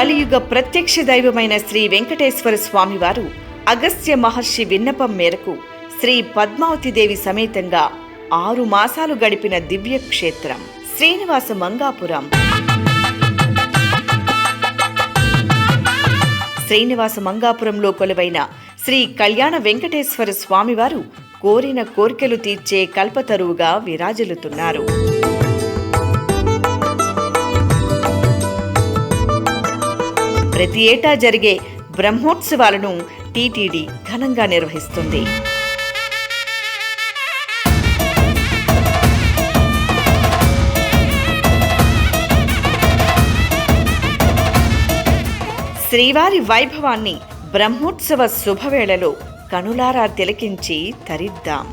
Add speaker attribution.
Speaker 1: కలియుగ ప్రత్యక్ష దైవమైన శ్రీ వెంకటేశ్వర స్వామివారు అగస్త్య మహర్షి విన్నపం మేరకు శ్రీ పద్మావతిదేవి సమేతంగా 6 మాసాలు గడిపిన దివ్య క్షేత్రం శ్రీనివాస మంగాపురం. శ్రీనివాస మంగాపురంలో కొలువైన శ్రీ కళ్యాణ వెంకటేశ్వర స్వామివారు కోరిన కోర్కెలు తీర్చే కల్పతరువుగా విరాజిల్లుతున్నారు. ప్రతి ఏటా జరిగే బ్రహ్మోత్సవాలను టీటీడీ ఘనంగా నిర్వహిస్తుంది. శ్రీవారి వైభవాన్ని బ్రహ్మోత్సవ శుభవేళలో కనులారా తిలకించి తరిద్దాం.